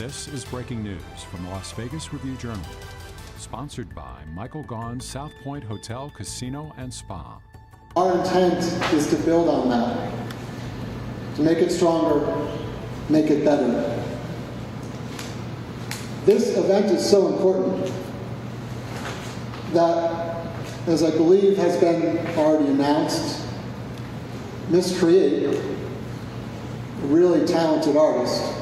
This is breaking news from the Las Vegas Review-Journal, sponsored by Michael Gaughan's South Point Hotel, Casino, and Spa. Our intent is to build on that, to make it stronger, make it better. This event is so important that, as I believe has been already announced, Miss Create, a really talented artist,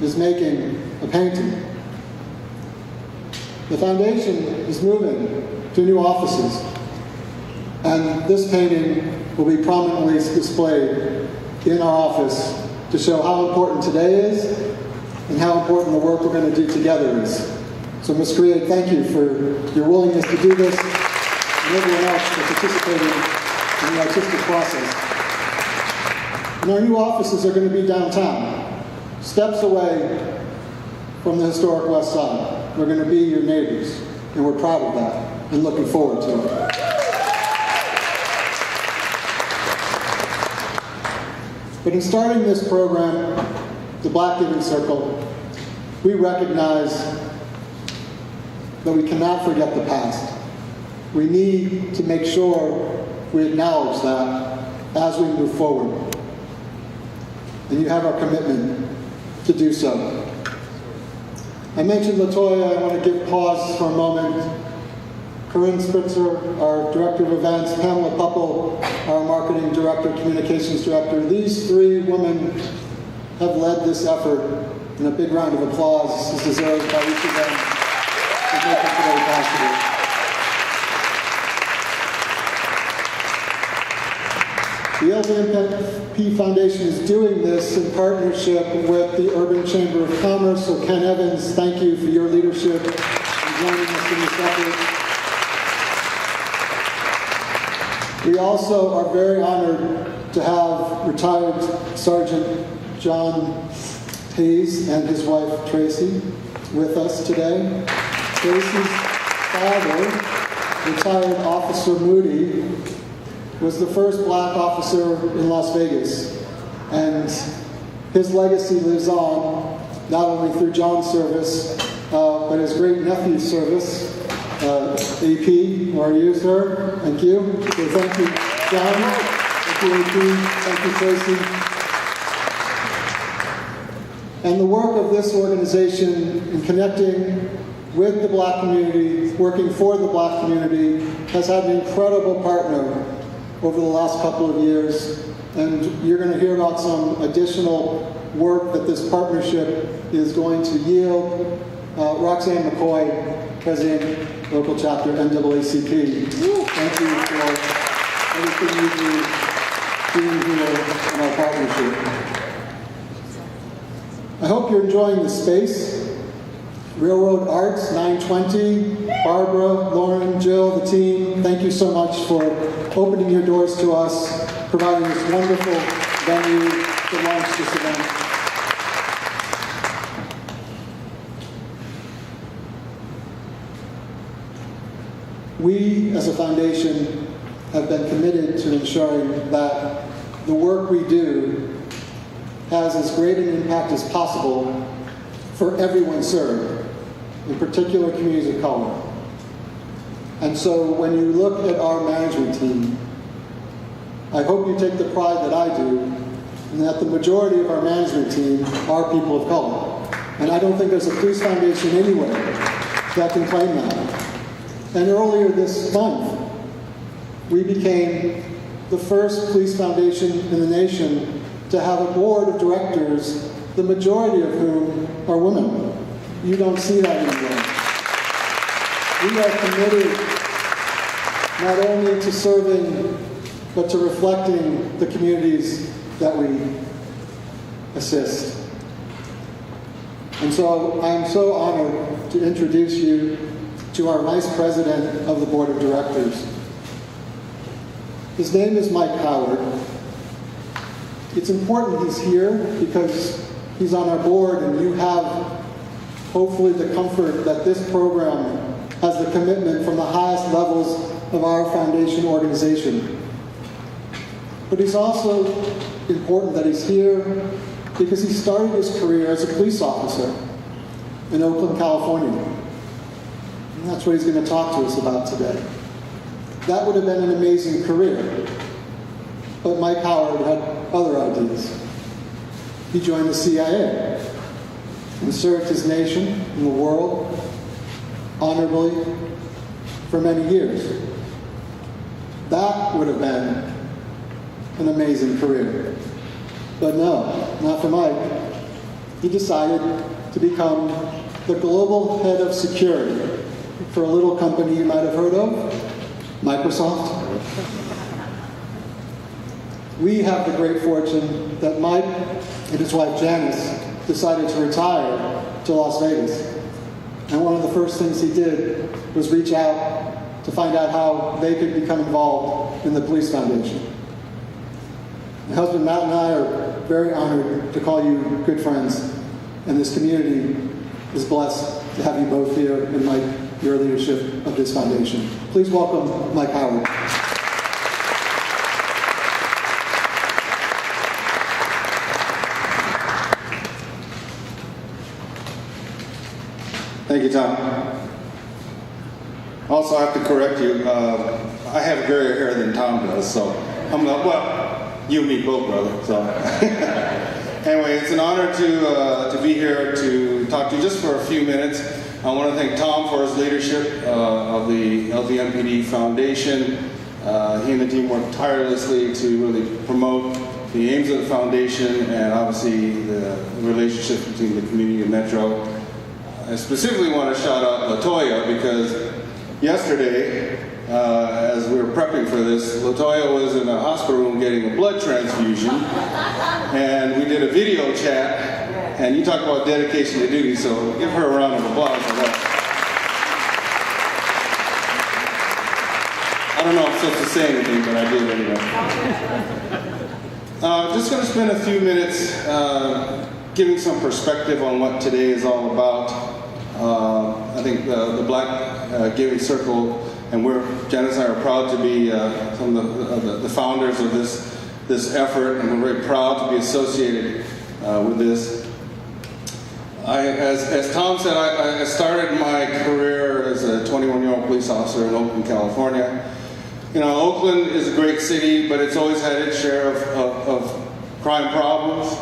is making a painting. The foundation is moving to new offices, and this painting will be prominently displayed in our office to show how important today is and how important the work we're going to do together is. So Ms. Create, thank you for your willingness to do this and everyone else for participating in the artistic process. And our new offices are going to be downtown, steps away from the historic West Side. We're going to be your neighbors, and we're proud of that and looking forward to it. But in starting this program, the Black Giving Circle, we recognize that we cannot forget the past. We need to make sure we acknowledge that as we move forward. And you have our commitment to do so. I mentioned LaToya. I want to give pause for a moment. Corinne Spitzer, our Director of Events, Pamela Puppel, our Marketing Director, Communications Director. These three women have led this effort, and a big round of applause is deserved by each of them for making today possible. The LVMPD Foundation is doing this in partnership with the Urban Chamber of Commerce. So Ken Evans, thank you for your leadership in joining us in this effort. We also are very honored to have retired Sergeant John Hayes and his wife Tracy with us today. Tracy's father, retired Officer Moody, was the first black officer in Las Vegas, and his legacy lives on not only through John's service, but his great nephew's service. AP, where are you, sir? Thank you. So thank you, John. Thank you, AP. Thank you, Tracy. And the work of this organization in connecting with the black community, working for the black community, has had an incredible partner over the last couple of years. And you're going to hear about some additional work that this partnership is going to yield. Roxanne McCoy, President, Local Chapter, NAACP. Thank you for everything you do being here in our partnership. I hope you're enjoying the space. Railroad Arts, 920, Barbara, Lauren, Jill, the team, thank you so much for opening your doors to us, providing this wonderful venue to launch this event. We, as a foundation, have been committed to ensuring that the work we do has as great an impact as possible for everyone served, in particular communities of color. And so when you look at our management team, I hope you take the pride that I do, and that the majority of our management team are people of color. And I don't think there's a police foundation anywhere that can claim that. And earlier this month, we became the first police foundation in the nation to have a board of directors, the majority of whom are women. You don't see that anywhere. We are committed not only to serving, but to reflecting the communities that we assist. And so I'm so honored to introduce you to our Vice President of the Board of Directors. His name is Mike Howard. It's important he's here because he's on our board, and you have hopefully the comfort that this program has the commitment from the highest levels of our foundation organization. But it's also important that he's here because he started his career as a police officer in Oakland, California. And that's what he's going to talk to us about today. That would have been an amazing career, but Mike Howard had other ideas. He joined the CIA and served his nation and the world honorably for many years. That would have been an amazing career. But no, not for Mike. He decided to become the global head of security for a little company you might have heard of, Microsoft. We have the great fortune that Mike and his wife Janice decided to retire to Las Vegas. And one of the first things he did was reach out to find out how they could become involved in the Police Foundation. My husband Matt and I are very honored to call you good friends, and this community is blessed to have you both here and Mike, your leadership of this foundation. Please welcome Mike Howard. Thank you, Tom. Also, I have to correct you. I have grayer hair than Tom does, so I'm not, well, you and me both, brother. So anyway, it's an honor to be here to talk to you just for a few minutes. I want to thank Tom for his leadership of the LVMPD Foundation. He and the team worked tirelessly to really promote the aims of the foundation and obviously the relationship between the community and Metro. I specifically want to shout out LaToya because yesterday, as we were prepping for this, LaToya was in a hospital room getting a blood transfusion, and we did a video chat, and you talk about dedication to duty, so give her a round of applause for that. I don't know if I'm supposed to say anything, but I did anyway. Just going to spend a few minutes giving some perspective on what today is all about. I think the Black Giving Circle, and Janice and I are proud to be some of the founders of this effort, and we're very proud to be associated with this. As Tom said, I started my career as a 21-year-old police officer in Oakland, California. You know, Oakland is a great city, but it's always had its share of crime problems.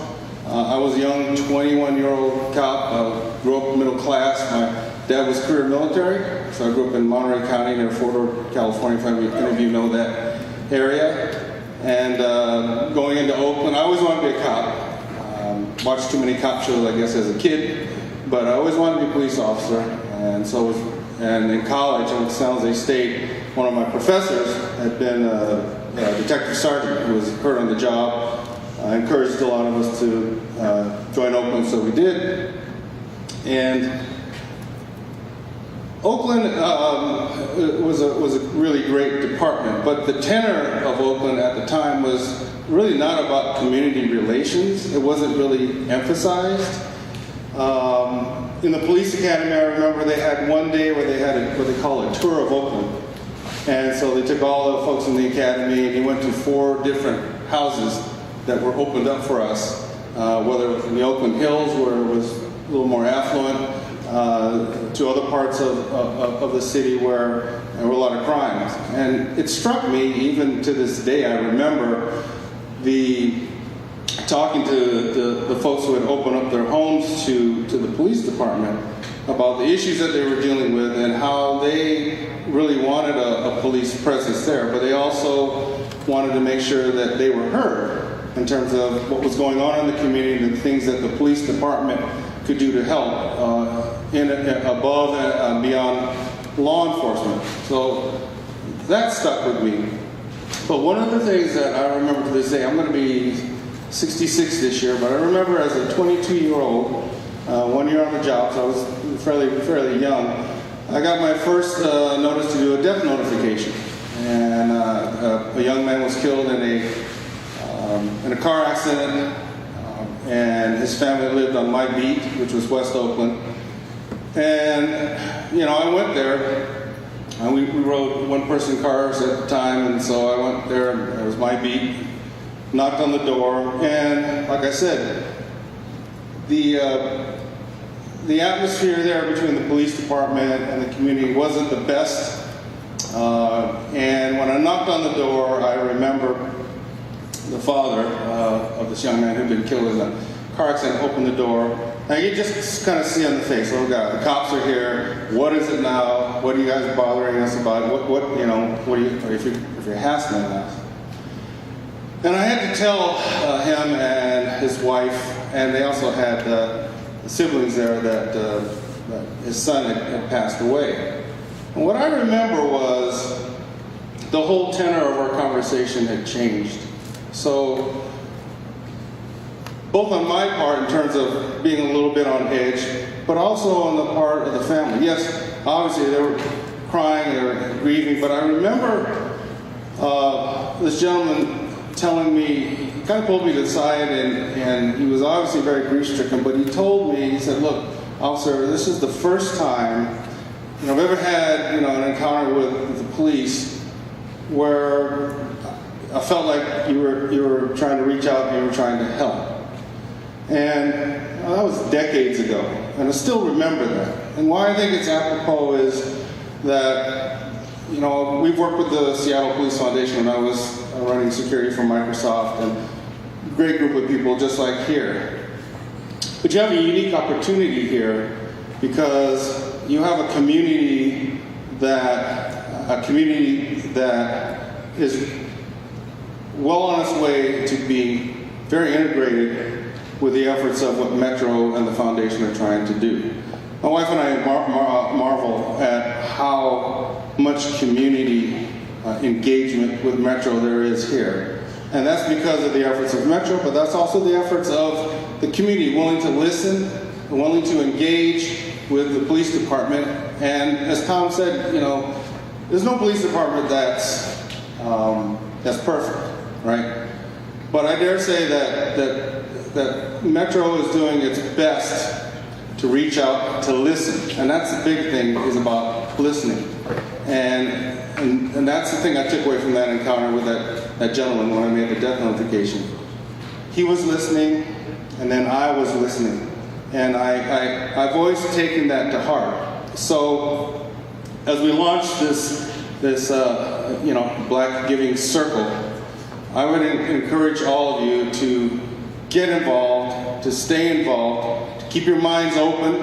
I was a young 21-year-old cop, grew up middle class. My dad was career military, so I grew up in Monterey County near Fort Ord, California, if any of you know that area. And going into Oakland, I always wanted to be a cop. Watched too many cop shows, I guess, as a kid, but I always wanted to be a police officer. And in college, at San Jose State, one of my professors had been a detective sergeant who was hurt on the job. Encouraged a lot of us to join Oakland, so we did. And Oakland was a really great department, but the tenor of Oakland at the time was really not about community relations. It wasn't really emphasized. In the police academy, I remember they had one day where they had what they call a tour of Oakland. And so they took all the folks in the academy and they went to 4 different houses that were opened up for us, whether it was in the Oakland Hills where it was a little more affluent, to other parts of the city where there were a lot of crimes. And it struck me, even to this day, I remember talking to the folks who had opened up their homes to the police department about the issues that they were dealing with and how they really wanted a police presence there, but they also wanted to make sure that they were heard in terms of what was going on in the community and the things that the police department could do to help above and beyond law enforcement. So that stuck with me. But one of the things that I remember to this day, I'm going to be 66 this year, but I remember as a 22-year-old, 1 year on the job, so I was fairly young, I got my first notice to do a death notification. And a young man was killed in a car accident, and his family lived on my beat, which was West Oakland. And, you know, I went there, and we rode one-person cars at the time, and so I went there, and it was my beat, knocked on the door, and like I said, the atmosphere there between the police department and the community wasn't the best. And when I knocked on the door, I remember the father of this young man who'd been killed in a car accident opened the door. And you just kind of see on the face, oh God, the cops are here. What is it now? What are you guys bothering us about? What are you, if you're hassling us? And I had to tell him and his wife, and they also had siblings there that his son had passed away. And what I remember was the whole tenor of our conversation had changed. So both on my part in terms of being a little bit on edge, but also on the part of the family. Yes, obviously they were crying, they were grieving, but I remember this gentleman telling me, he kind of pulled me to the side, and he was obviously very grief-stricken, but he told me, he said, look, officer, this is the first time I've ever had an encounter with the police where I felt like you were trying to reach out and you were trying to help. And that was decades ago, and I still remember that. And why I think it's apropos is that, we've worked with the Seattle Police Foundation when I was running security for Microsoft, and a great group of people just like here. But you have a unique opportunity here because you have a community that is well on its way to being very integrated with the efforts of what Metro and the Foundation are trying to do. My wife and I marvel at how much community engagement with Metro there is here. And that's because of the efforts of Metro, but that's also the efforts of the community willing to listen, willing to engage with the police department. And as Tom said, there's no police department that's perfect, right? But I dare say that Metro is doing its best to reach out, to listen. And that's the big thing, is about listening. And that's the thing I took away from that encounter with that gentleman when I made the death notification. He was listening, and then I was listening. And I've always taken that to heart. So as we launch this Black Giving Circle, I would encourage all of you to get involved, to stay involved, to keep your minds open,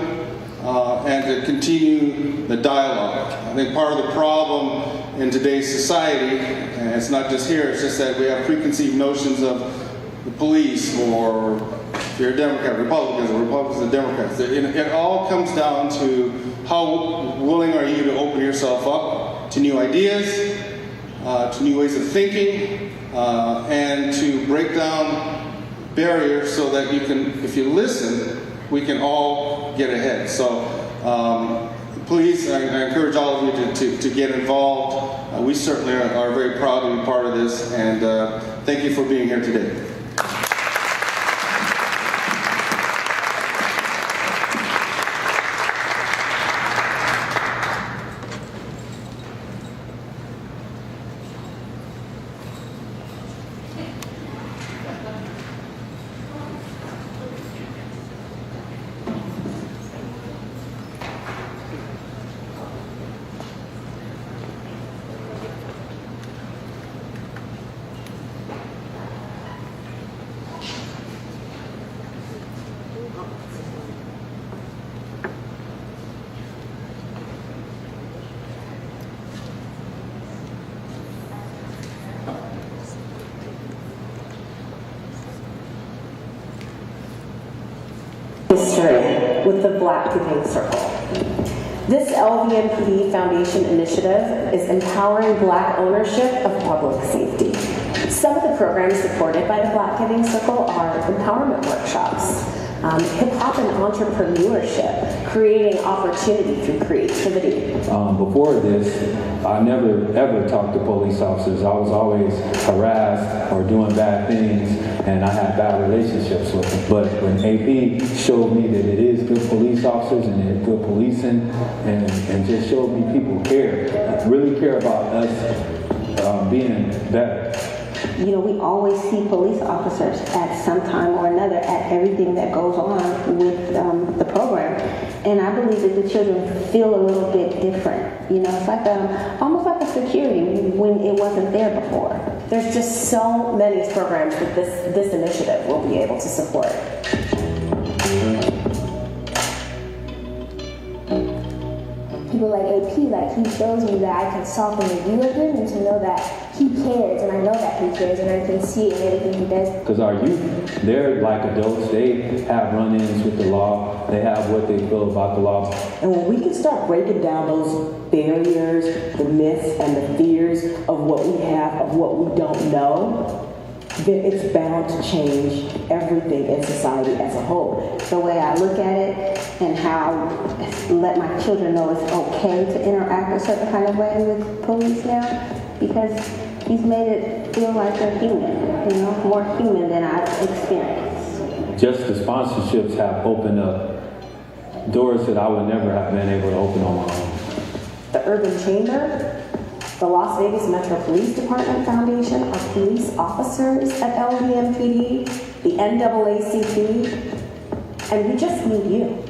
and to continue the dialogue. I think part of the problem in today's society, and it's not just here, it's just that we have preconceived notions of the police, or if you're a Democrat, Republicans, or Republicans and Democrats. It all comes down to how willing are you to open yourself up to new ideas, to new ways of thinking, and to break down barriers so that you can, if you listen, we can all get ahead. So please, I encourage all of you to get involved. We certainly are very proud to be part of this, and thank you for being here today. History with the Black Giving Circle. This LVMPD Foundation initiative is empowering Black ownership of public safety. Some of the programs supported by the Black Giving Circle are empowerment workshops, hip-hop and entrepreneurship, creating opportunity through creativity. Before this, I never ever talked to police officers. I was always harassed or doing bad things, and I had bad relationships with them. But when AP showed me that it is good police officers and it's good policing, and just showed me people care, really care about us being better. You know, we always see police officers at some time or another at everything that goes on with the program. And I believe that the children feel a little bit different. You know, it's like almost like a security when it wasn't there before. There's just so many programs that this initiative will be able to support. People like AP, like he shows me that I can softly view of him and to know that he cares, and I know that he cares, and I can see it in everything he does. Because our youth, they're like adults. They have run-ins with the law. They have what they feel about the law. And when we can start breaking down those barriers, the myths, and the fears of what we have, of what we don't know, then it's bound to change everything in society as a whole. The way I look at it and how let my children know it's okay to interact a certain kind of way with police now, because he's made it feel like they're human, you know, more human than I've experienced. Just the sponsorships have opened up doors that I would never have been able to open on my own. The Urban Chamber, the Las Vegas Metro Police Department Foundation, our police officers at LVMPD, the NAACP, and we just need you.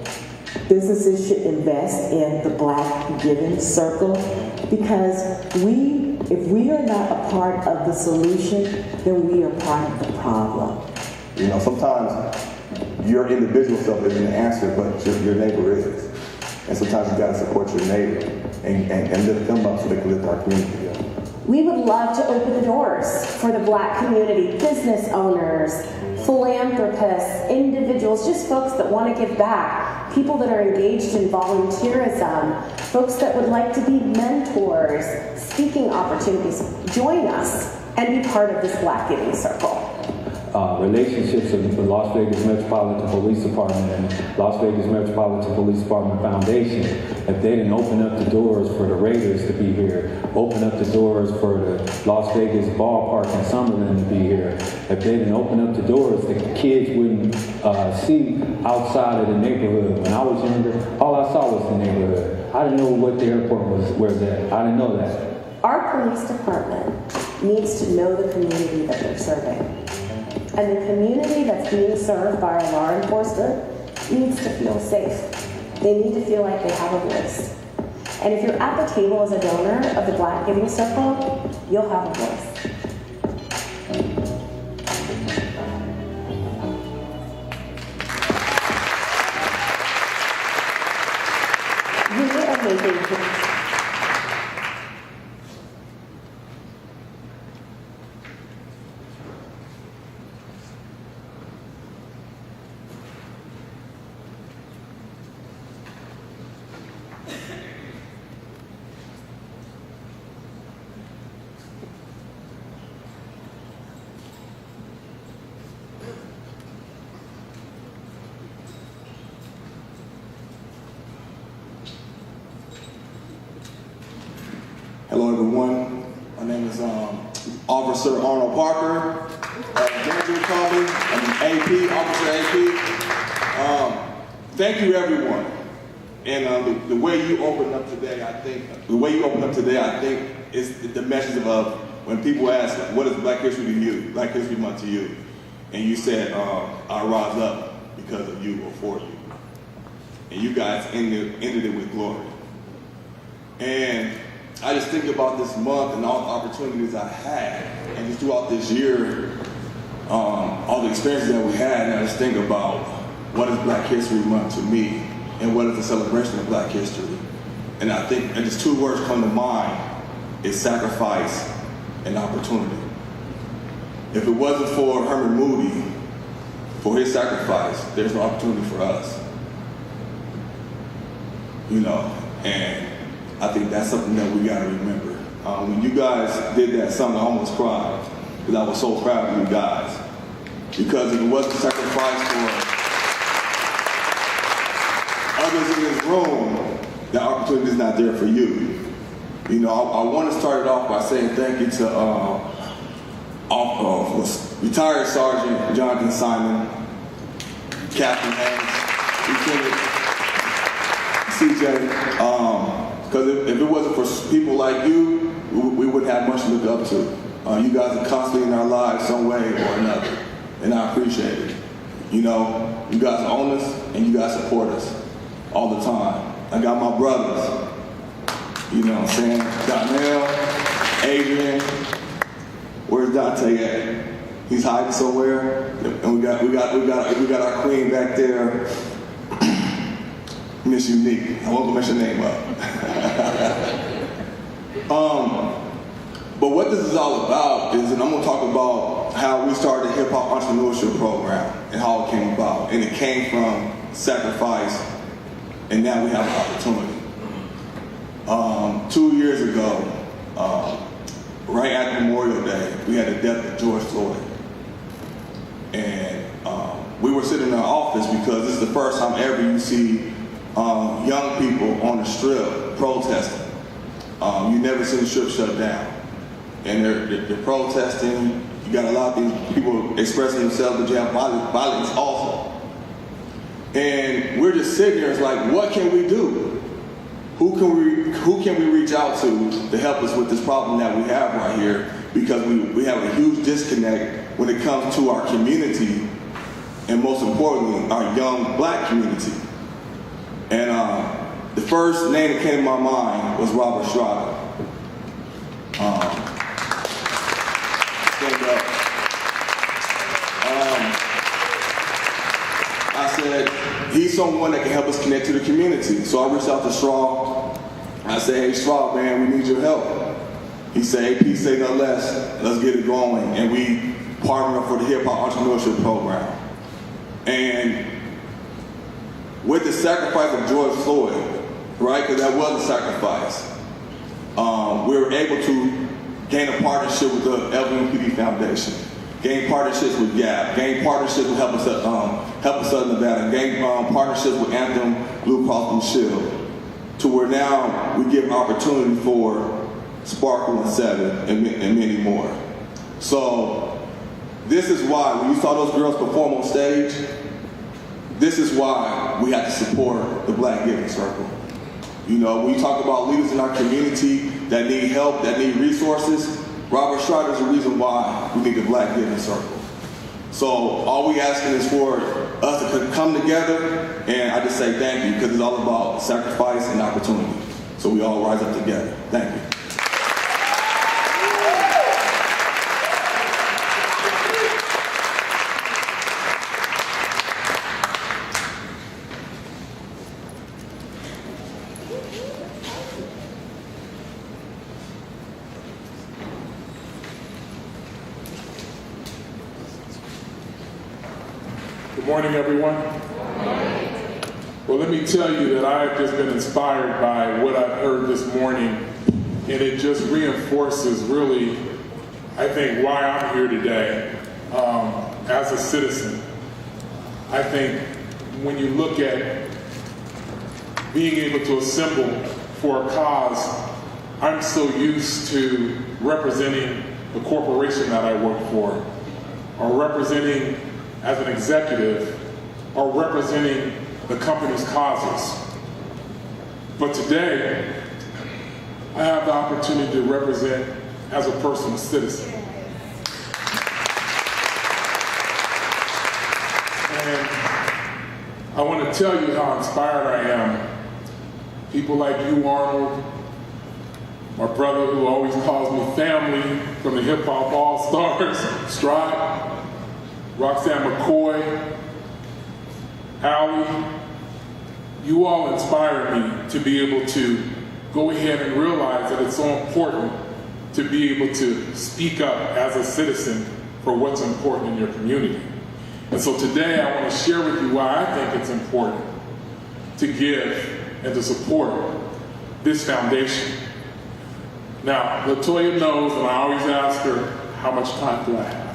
Businesses should invest in the Black Giving Circle, because if we are not a part of the solution, then we are part of the problem. You know, sometimes your individual self isn't the answer, but your neighbor is. And sometimes you gotta support your neighbor and lift them up so they can lift our community up. We would love to open the doors for the Black community, business owners, philanthropists, individuals, just folks that want to give back, people that are engaged in volunteerism, folks that would like to be mentors, speaking opportunities. Join us and be part of this Black Giving Circle. Relationships with the Las Vegas Metropolitan Police Department and Las Vegas Metropolitan Police Department Foundation, if they didn't open up the doors for the Raiders to be here, open up the doors for the Las Vegas ballpark in Summerlin to be here, if they didn't open up the doors, the kids wouldn't see outside of the neighborhood. When I was younger, all I saw was the neighborhood. I didn't know what the airport was at. I didn't know that. Our police department needs to know the community that they're serving. And the community that's being served by our law enforcement needs to feel safe. They need to feel like they have a voice. And if you're at the table as a donor of the Black Giving Circle, you'll have a voice. You are making a difference. Hello, everyone. My name is Officer Arnold Parker. Danger Colby. I'm an AP, Officer AP. Thank you, everyone. And the way you opened up today, I think, is the message of when people ask, what is Black History to you, Black History Month to you? And you said, I rise up because of you or for you. And you guys ended it with glory. And I just think about this month and all the opportunities I had, and just throughout this year, all the experiences that we had, and I just think about what is Black History Month to me, and what is the celebration of Black history. And I think, and just two words come to mind, is sacrifice and opportunity. If it wasn't for Herman Moody, for his sacrifice, there's no opportunity for us. You know, and I think that's something that we gotta remember. When you guys did that song, I almost cried, because I was so proud of you guys. Because if it wasn't sacrifice for others in this room, the opportunity is not there for you. You know, I want to start it off by saying thank you to retired Sergeant Jonathan Simon, Captain Hanks, CJ. Because if it wasn't for people like you, we wouldn't have much to look up to. You guys are constantly in our lives some way or another, and I appreciate it. You know, you guys own us, and you guys support us all the time. I got my brothers, you know what I'm saying? Donnell, Adrian, where's Dante at? He's hiding somewhere, and we got our queen back there, Miss Unique. I won't mess your name up. But what this is all about is, and I'm gonna talk about how we started the Hip Hop Entrepreneurship Program and how it came about. And it came from sacrifice, and now we have an opportunity. 2 years ago, right after Memorial Day, we had the death of George Floyd. And we were sitting in our office because this is the first time ever you see young people on the strip protesting. You never seen the strip shut down. And they're protesting. You got a lot of these people expressing themselves, but you have violence also. And we're just sitting there, it's like, what can we do? Who can we reach out to help us with this problem that we have right here? Because we have a huge disconnect when it comes to our community, and most importantly, our young black community. And the first name that came to my mind was Robert Strada. I said, he's someone that can help us connect to the community. So I reached out to Straw. I said, hey, Straw, man, we need your help. He said, AP, say no less. Let's get it going. And we partnered up for the Hip Hop Entrepreneurship Program. And with the sacrifice of George Floyd, right, because that was a sacrifice, we were able to gain a partnership with the LVMPD Foundation, gain partnerships with Gap, gain partnerships with Help Us Out Nevada, gain partnerships with Anthem, Blue Cross Blue Shield, to where now we give opportunity for Sparkle and Seven and many more. So this is why, when you saw those girls perform on stage, this is why we have to support the Black Giving Circle. You know, when you talk about leaders in our community that need help, that need resources, Robert Strada is the reason why we need the Black Giving Circle. So all we asking is for us to come together, and I just say thank you, because it's all about sacrifice and opportunity. So we all rise up together. Thank you. Good morning, everyone. Well, let me tell you that I've just been inspired by what I've heard this morning, and it just reinforces really, I think, why I'm here today as a citizen. I think when you look at being able to assemble for a cause, I'm so used to representing the corporation that I work for, or representing as an executive, or representing the company's causes. But today, I have the opportunity to represent as a personal citizen. And I want to tell you how inspired I am. People like you, Arnold, my brother who always calls me family from the Hip Hop All-Stars, Stride, Roxanne McCoy, Allie, you all inspire me to be able to go ahead and realize that it's so important to be able to speak up as a citizen for what's important in your community. And so today I want to share with you why I think it's important to give and to support this foundation. Now, LaToya knows, and I always ask her, how much time do I have?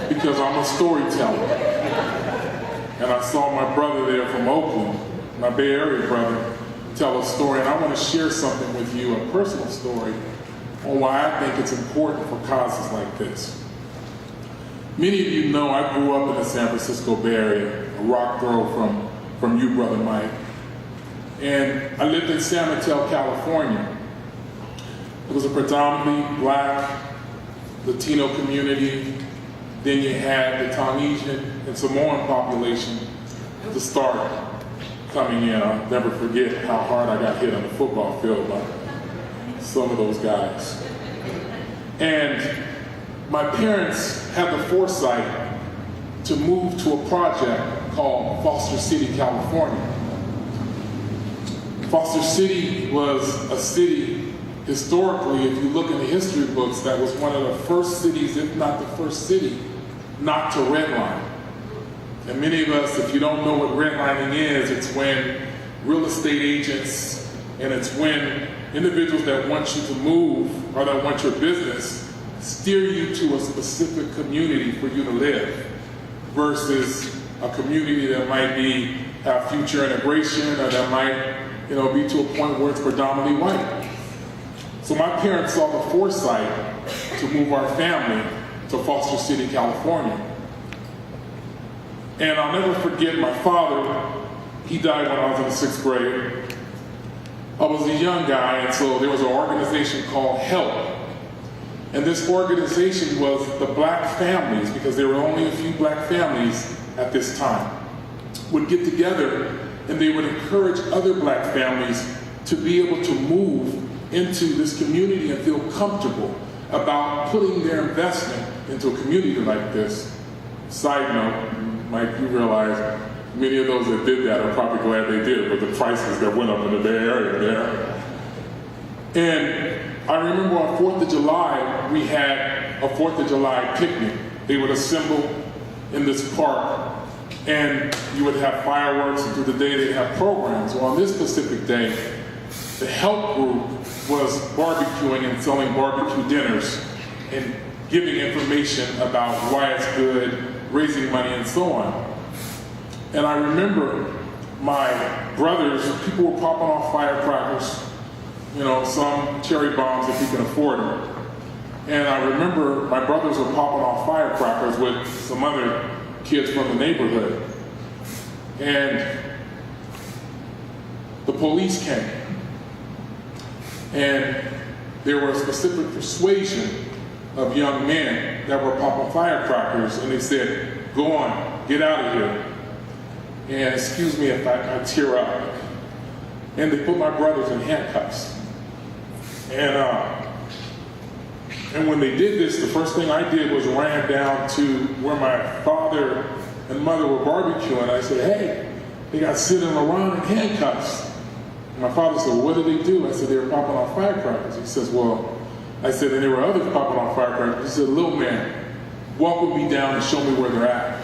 Because I'm a storyteller. And I saw my brother there from Oakland, my Bay Area brother, tell a story, and I want to share something with you, a personal story, on why I think it's important for causes like this. Many of you know I grew up in the San Francisco Bay Area, a rock throw from you, Brother Mike. And I lived in San Mateo, California. It was a predominantly black Latino community, then you had the Polynesian and Samoan population to start coming in. I'll never forget how hard I got hit on the football field by some of those guys. And my parents had the foresight to move to a project called Foster City, California. Foster City was a city, historically, if you look in the history books, that was one of the first cities, if not the first city, not to redline. And many of us, if you don't know what redlining is, it's when real estate agents, and it's when individuals that want you to move or that want your business steer you to a specific community for you to live versus a community that might have future integration or that might be to a point where it's predominantly white. So my parents saw the foresight to move our family to Foster City, California. And I'll never forget my father. He died when I was in the 6th grade. I was a young guy, and so there was an organization called HELP. And this organization was the black families, because there were only a few black families at this time, would get together and they would encourage other black families to be able to move into this community and feel comfortable about putting their investment into a community like this. Side note, Mike, you realize many of those that did that are probably glad they did with the prices that went up in the Bay Area there. And I remember on 4th of July, we had a 4th of July picnic. They would assemble in this park, and you would have fireworks, and through the day they'd have programs. Well, on this specific day, the HELP group was barbecuing and selling barbecue dinners and giving information about why it's good, raising money, and so on. And I remember my brothers, people were popping off firecrackers, some cherry bombs if you can afford them. And I remember my brothers were popping off firecrackers with some other kids from the neighborhood. And the police came. And there were a specific persuasion of young men that were popping firecrackers, and they said, "Go on, get out of here." And excuse me if I tear up. And they put my brothers in handcuffs. And when they did this, the first thing I did was ran down to where my father and mother were barbecuing. I said, "Hey, they got sitting around in handcuffs." And my father said, "Well, what did they do?" I said, "They were popping off firecrackers." He says, I said, "And there were others popping off firecrackers." He said, "Little man, walk with me down and show me where they're at."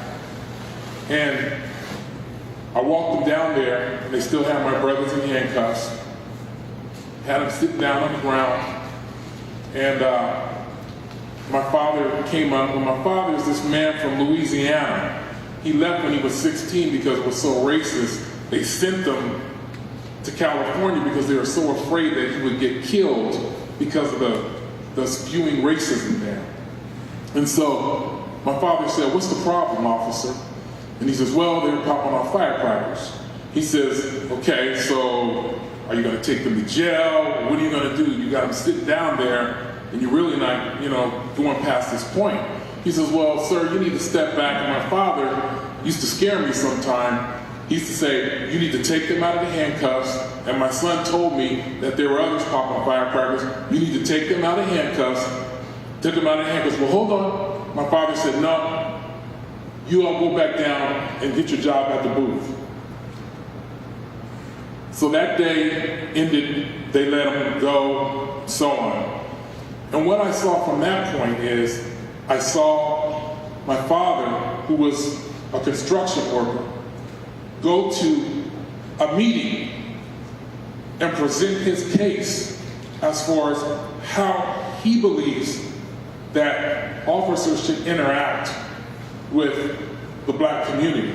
And I walked them down there, and they still had my brothers in handcuffs. Had them sitting down on the ground. And my father came up. And my father is this man from Louisiana. He left when he was 16 because it was so racist. They sent him to California because they were so afraid that he would get killed because of the spewing racism there. And so my father said, "What's the problem, officer?" And he says, "Well, they were popping off firecrackers." He says, "Okay, so are you going to take them to jail? What are you going to do? You got them sitting down there, and you're really not, going past this point." He says, "Well, sir, you need to step back." And my father used to scare me sometime. He used to say, "You need to take them out of the handcuffs." And my son told me that there were others popping firecrackers. "You need to take them out of handcuffs." Took them out of handcuffs. "Well, hold on." My father said, "No. You all go back down and get your job at the booth." So that day ended, they let him go, so on. And what I saw from that point is, I saw my father, who was a construction worker, go to a meeting and present his case as far as how he believes that officers should interact with the black community.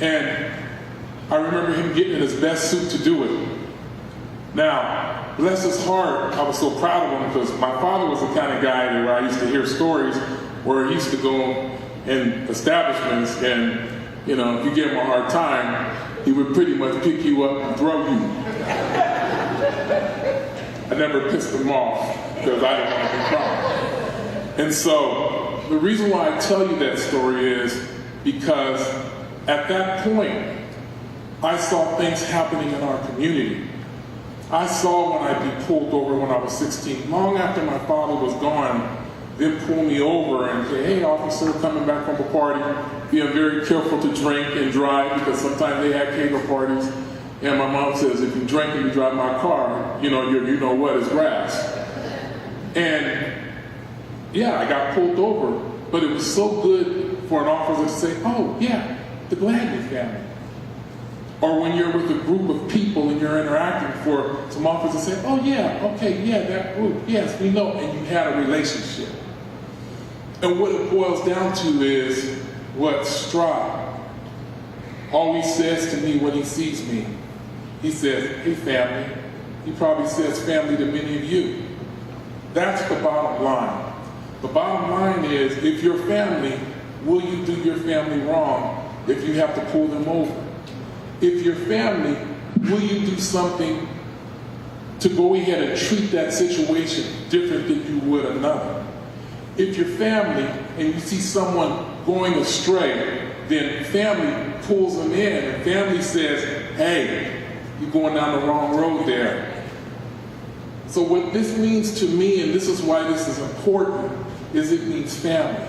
And I remember him getting in his best suit to do it. Now, bless his heart, I was so proud of him because my father was the kind of guy that where I used to hear stories where he used to go in establishments and, if you gave him a hard time, he would pretty much pick you up and throw you. I never pissed him off because I didn't want to be wrong. And so the reason why I tell you that story is because at that point, I saw things happening in our community. I saw when I'd be pulled over when I was 16, long after my father was gone, they'd pull me over and say, hey, officer, coming back from a party, being very careful to drink and drive because sometimes they had kegel parties. And my mom says, if you drink and you drive my car, you know what is grass. And yeah, I got pulled over, but it was so good for an officer to say, oh yeah, the Gladney family. Or when you're with a group of people and you're interacting, for some officers to say, oh yeah, okay, yeah, that group, yes, we know, and you had a relationship. And what it boils down to is what Stroud always says to me when he sees me. He says, hey family. He probably says family to many of you. That's the bottom line. The bottom line is, if you're family, will you do your family wrong if you have to pull them over? If you're family, will you do something to go ahead and treat that situation different than you would another? If you're family and you see someone going astray, then family pulls them in and family says, hey, you're going down the wrong road there. So what this means to me, and this is why this is important, is it means family.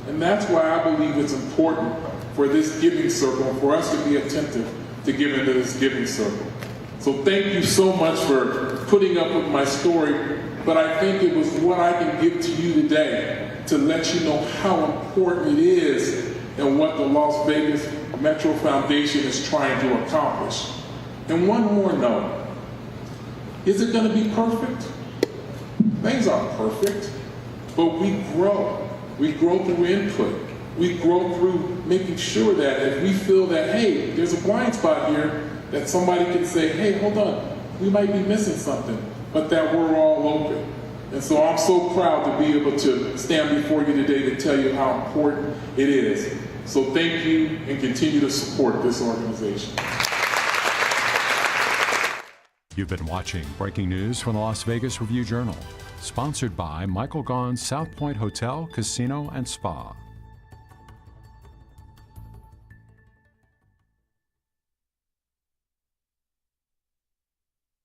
And that's why I believe it's important for this giving circle, for us to be attentive to give into this giving circle. So thank you so much for putting up with my story, but I think it was what I can give to you today to let you know how important it is and what the Las Vegas Metro Foundation is trying to accomplish. And one more note, is it going to be perfect? Things aren't perfect, but we grow. We grow through input. We grow through making sure that if we feel that, hey, there's a blind spot here, that somebody can say, hey, hold on, we might be missing something, but that we're all open. And so I'm so proud to be able to stand before you today to tell you how important it is. So thank you and continue to support this organization. You've been watching Breaking News from the Las Vegas Review-Journal, sponsored by Michael Gaughan's South Point Hotel, Casino, and Spa.